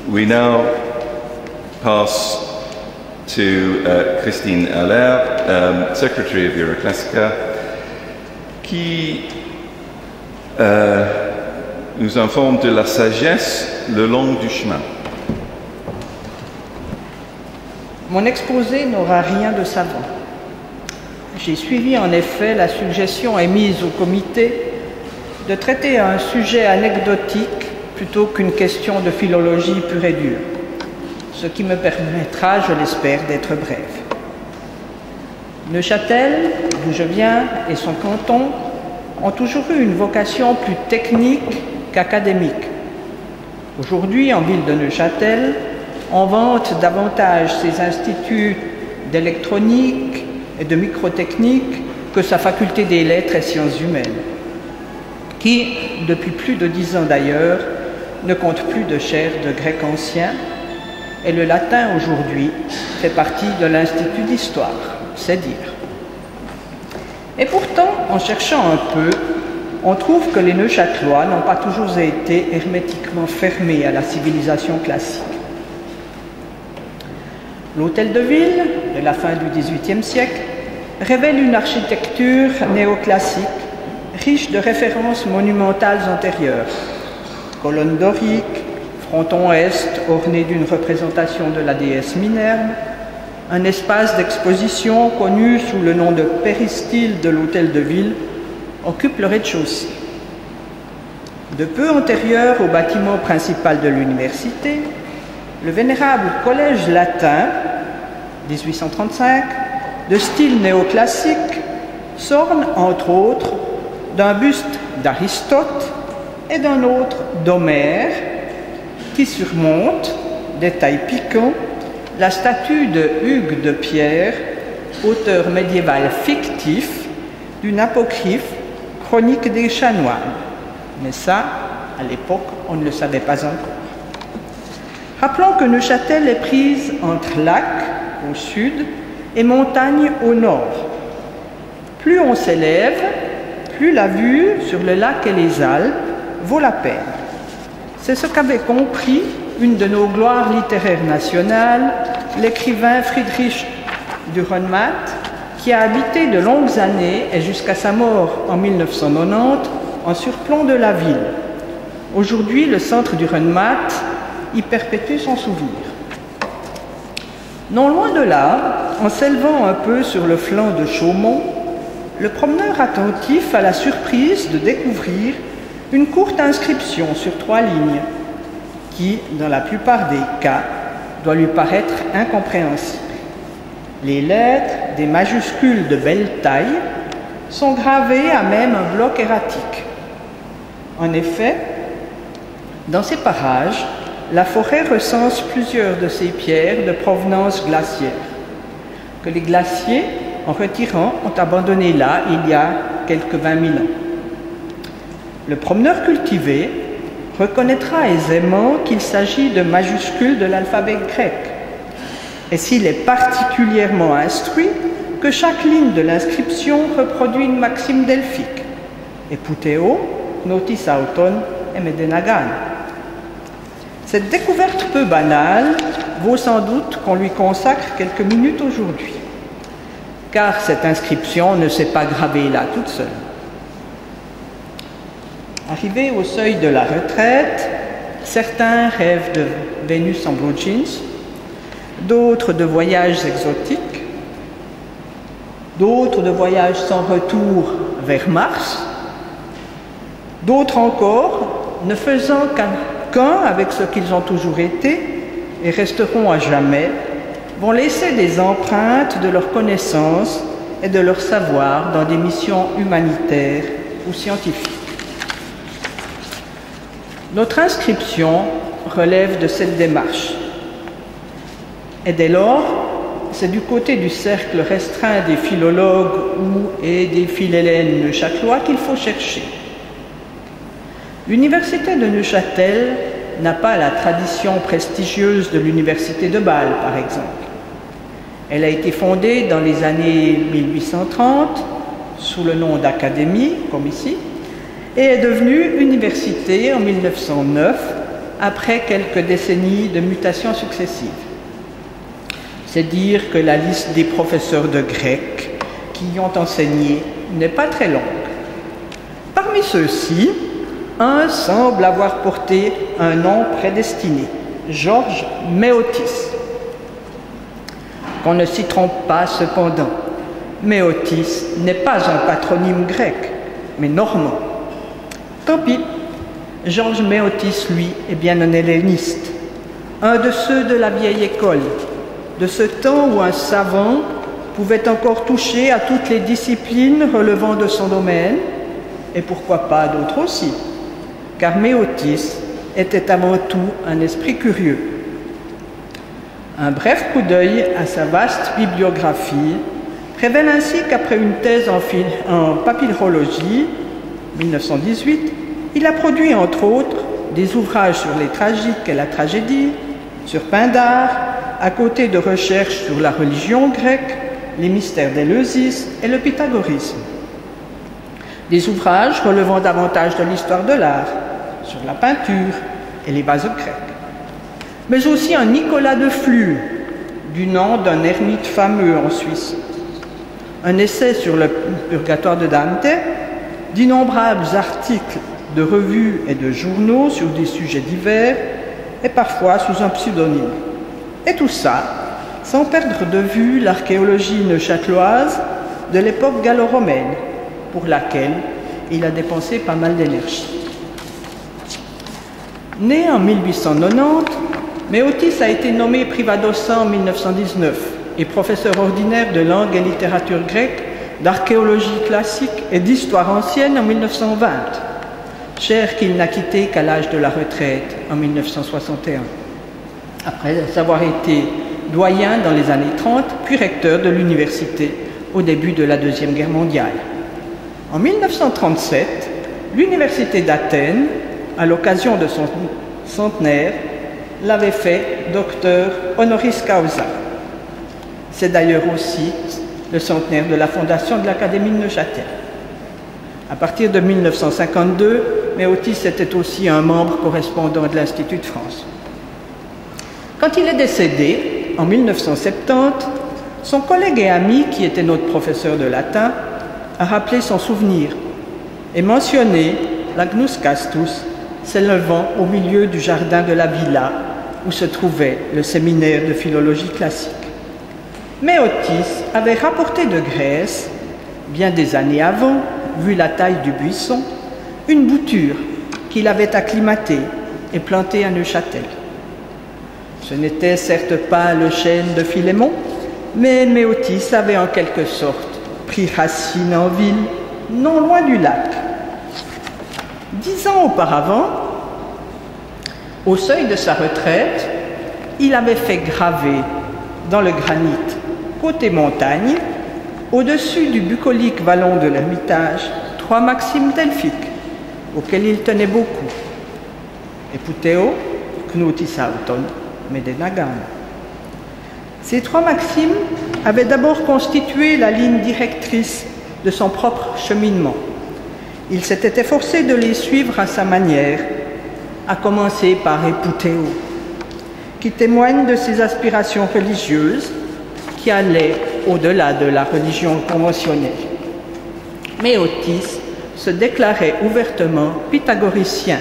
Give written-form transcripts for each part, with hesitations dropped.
We now pass to Christine Haller, Secretary of Euroclassica, qui nous informe de la sagesse le long du chemin. Mon exposé n'aura rien de savant. J'ai suivi en effet la suggestion émise au comité de traiter un sujet anecdotique plutôt qu'une question de philologie pure et dure, ce qui me permettra, je l'espère, d'être bref. Neuchâtel, d'où je viens, et son canton ont toujours eu une vocation plus technique qu'académique. Aujourd'hui, en ville de Neuchâtel, on vante davantage ses instituts d'électronique et de microtechnique que sa faculté des lettres et sciences humaines, qui, depuis plus de 10 ans d'ailleurs, ne compte plus de chaires de grec ancien, et le latin aujourd'hui fait partie de l'Institut d'histoire, c'est dire. Et pourtant, en cherchant un peu, on trouve que les Neuchâtelois n'ont pas toujours été hermétiquement fermés à la civilisation classique. L'hôtel de ville, de la fin du XVIIIe siècle, révèle une architecture néoclassique, riche de références monumentales antérieures. Colonnes doriques, fronton est orné d'une représentation de la déesse Minerve, un espace d'exposition connu sous le nom de péristyle de l'hôtel de ville occupe le rez-de-chaussée. De peu antérieur au bâtiment principal de l'université, le vénérable collège latin, 1835, de style néoclassique, s'orne entre autres d'un buste d'Aristote et d'un autre d'Homère, qui surmonte, détail piquant, la statue de Hugues de Pierre, auteur médiéval fictif d'une apocryphe chronique des chanoines. Mais ça, à l'époque, on ne le savait pas encore. Rappelons que Neuchâtel est prise entre lac au sud et montagne au nord. Plus on s'élève, plus la vue sur le lac et les Alpes vaut la peine. C'est ce qu'avait compris une de nos gloires littéraires nationales, l'écrivain Friedrich Dürrenmatt, qui a habité de longues années et jusqu'à sa mort en 1990 en surplomb de la ville. Aujourd'hui, le centre Dürrenmatt y perpétue son souvenir. Non loin de là, en s'élevant un peu sur le flanc de Chaumont, le promeneur attentif a la surprise de découvrir une courte inscription sur 3 lignes qui, dans la plupart des cas, doit lui paraître incompréhensible. Les lettres, des majuscules de belle taille, sont gravées à même un bloc erratique. En effet, dans ces parages, la forêt recense plusieurs de ces pierres de provenance glaciaire, que les glaciers, en retirant, ont abandonné là il y a quelques 20 000 ans. Le promeneur cultivé reconnaîtra aisément qu'il s'agit de majuscules de l'alphabet grec, et s'il est particulièrement instruit, que chaque ligne de l'inscription reproduit une maxime delphique, Eputeo, Gnotis auton et Medenagan. Cette découverte peu banale vaut sans doute qu'on lui consacre quelques minutes aujourd'hui, car cette inscription ne s'est pas gravée là toute seule. Arrivés au seuil de la retraite, certains rêvent de Vénus en blue jeans, d'autres de voyages exotiques, d'autres de voyages sans retour vers Mars, d'autres encore ne faisant qu'un avec ce qu'ils ont toujours été et resteront à jamais, vont laisser des empreintes de leurs connaissances et de leur savoir dans des missions humanitaires ou scientifiques. Notre inscription relève de cette démarche. Et dès lors, c'est du côté du cercle restreint des philologues et des philhellènes neuchâtelois qu'il faut chercher. L'université de Neuchâtel n'a pas la tradition prestigieuse de l'université de Bâle, par exemple. Elle a été fondée dans les années 1830 sous le nom d'académie, comme ici, et est devenue université en 1909, après quelques décennies de mutations successives. C'est dire que la liste des professeurs de grec qui y ont enseigné n'est pas très longue. Parmi ceux-ci, un semble avoir porté un nom prédestiné, Georges Méotis. Qu'on ne s'y trompe pas cependant, Méotis n'est pas un patronyme grec, mais normand. Tant pis, Georges Méotis, lui, est bien un helléniste, un de ceux de la vieille école, de ce temps où un savant pouvait encore toucher à toutes les disciplines relevant de son domaine, et pourquoi pas d'autres aussi, car Méotis était avant tout un esprit curieux. Un bref coup d'œil à sa vaste bibliographie révèle ainsi qu'après une thèse en papyrologie, 1918, il a produit entre autres des ouvrages sur les tragiques et la tragédie, sur Pindare, à côté de recherches sur la religion grecque, les mystères d'Éleusis et le pythagorisme. Des ouvrages relevant davantage de l'histoire de l'art, sur la peinture et les vases grecs. Mais aussi un Nicolas de Flue, du nom d'un ermite fameux en Suisse. Un essai sur le purgatoire de Dante, d'innombrables articles de revues et de journaux sur des sujets divers, et parfois sous un pseudonyme. Et tout ça, sans perdre de vue l'archéologie neuchâteloise de l'époque gallo-romaine, pour laquelle il a dépensé pas mal d'énergie. Né en 1890, Méotis a été nommé privat-docent en 1919 et professeur ordinaire de langue et littérature grecque, d'archéologie classique et d'histoire ancienne en 1920, chaire qu'il n'a quitté qu'à l'âge de la retraite en 1961, après avoir été doyen dans les années 30, puis recteur de l'université au début de la Deuxième Guerre mondiale. En 1937, l'université d'Athènes, à l'occasion de son centenaire, l'avait fait docteur honoris causa. C'est d'ailleurs aussi le centenaire de la fondation de l'Académie de Neuchâtel. À partir de 1952, Méotis était aussi un membre correspondant de l'Institut de France. Quand il est décédé, en 1970, son collègue et ami, qui était notre professeur de latin, a rappelé son souvenir et mentionné l'Agnus Castus s'élevant au milieu du jardin de la villa où se trouvait le séminaire de philologie classique. Méotis avait rapporté de Grèce, bien des années avant, vu la taille du buisson, une bouture qu'il avait acclimatée et plantée à Neuchâtel. Ce n'était certes pas le chêne de Philémon, mais Méotis avait en quelque sorte pris racine en ville, non loin du lac. 10 ans auparavant, au seuil de sa retraite, il avait fait graver dans le granit, côté montagne, au-dessus du bucolique vallon de l'Ermitage, 3 maximes delphiques, auxquelles il tenait beaucoup. Eputeo, Knutis auton, Medenagan. Ces 3 maximes avaient d'abord constitué la ligne directrice de son propre cheminement. Il s'était efforcé de les suivre à sa manière, à commencer par Eputeo, qui témoigne de ses aspirations religieuses qui allaient au-delà de la religion conventionnelle. Méotis se déclarait ouvertement pythagoricien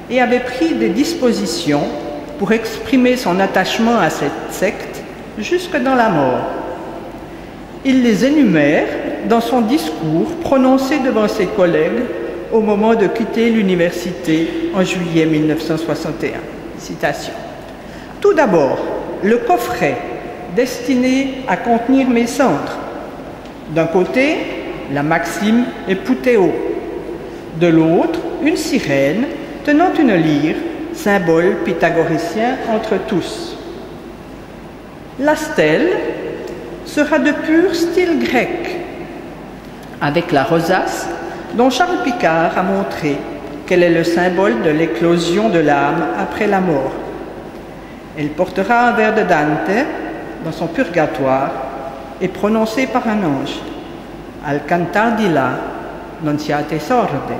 et avait pris des dispositions pour exprimer son attachement à cette secte jusque dans la mort. Il les énumère dans son discours prononcé devant ses collègues au moment de quitter l'université en juillet 1961. Citation. Tout d'abord, le coffret destiné à contenir mes cendres. D'un côté, la maxime Eputeo. De l'autre, une sirène tenant une lyre, symbole pythagoricien entre tous. La stèle sera de pur style grec, avec la rosace dont Charles Picard a montré qu'elle est le symbole de l'éclosion de l'âme après la mort. Elle portera un vers de Dante dans son purgatoire et prononcé par un ange. Al cantar di là, non siate sorde.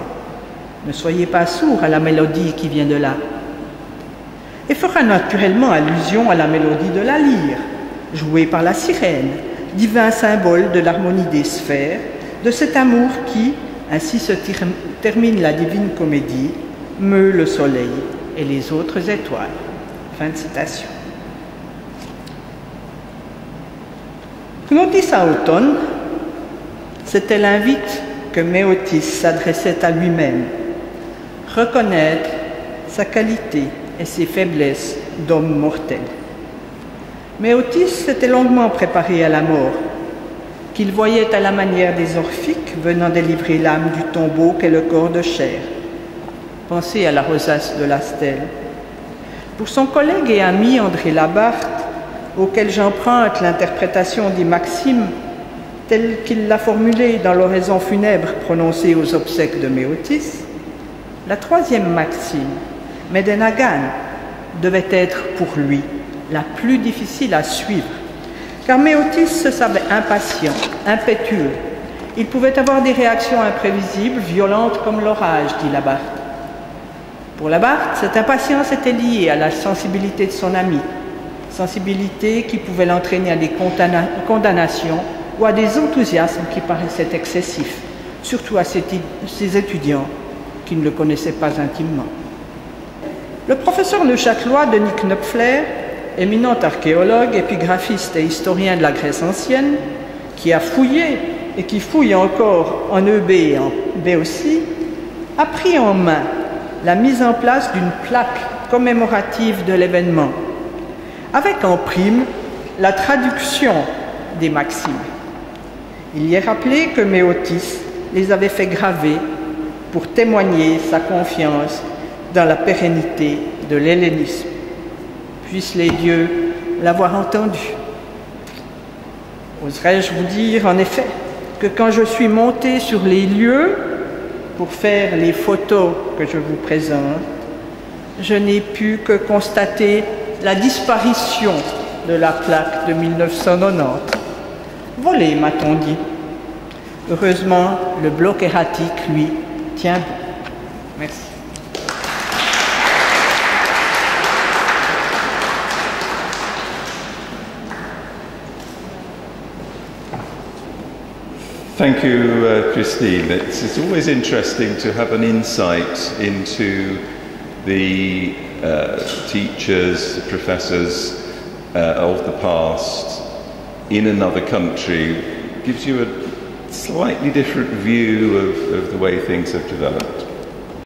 Ne soyez pas sourds à la mélodie qui vient de là. Et fera naturellement allusion à la mélodie de la lyre, jouée par la sirène, divin symbole de l'harmonie des sphères, de cet amour qui, ainsi se termine la divine comédie, meut le soleil et les autres étoiles. Fin de citation. Knutis auton, c'était l'invite que Méotis s'adressait à lui-même, reconnaître sa qualité et ses faiblesses d'homme mortel. Méotis s'était longuement préparé à la mort, qu'il voyait à la manière des orphiques venant délivrer l'âme du tombeau qu'est le corps de chair. Pensez à la rosace de la stèle. Pour son collègue et ami André Labarthe, auquel j'emprunte l'interprétation des maximes telle qu'il l'a formulée dans l'oraison funèbre prononcée aux obsèques de Méotis, la 3e maxime, Medenagan, devait être pour lui la plus difficile à suivre, car Méotis se savait impatient, impétueux. Il pouvait avoir des réactions imprévisibles, violentes comme l'orage, dit Labarthe. Pour Labarthe, cette impatience était liée à la sensibilité de son ami, sensibilité qui pouvait l'entraîner à des condamnations ou à des enthousiasmes qui paraissaient excessifs, surtout à ses étudiants qui ne le connaissaient pas intimement. Le professeur Le Châtelois, Denis Knopfler, éminent archéologue, épigraphiste et historien de la Grèce ancienne, qui a fouillé et qui fouille encore en EB et en Béotie, a pris en main la mise en place d'une plaque commémorative de l'événement, avec en prime la traduction des maximes. Il y est rappelé que Méotis les avait fait graver pour témoigner sa confiance dans la pérennité de l'hellénisme. Puissent les dieux l'avoir entendu. Oserais-je vous dire en effet que quand je suis monté sur les lieux pour faire les photos que je vous présente, je n'ai pu que constater la disparition de la plaque de 1990. Volée, m'a-t-on dit. Heureusement, le bloc erratique, lui, tient bon. Merci. Thank you, Christine. It's always interesting to have an insight into the teachers, professors of the past in another country. Gives you a slightly different view of the way things have developed.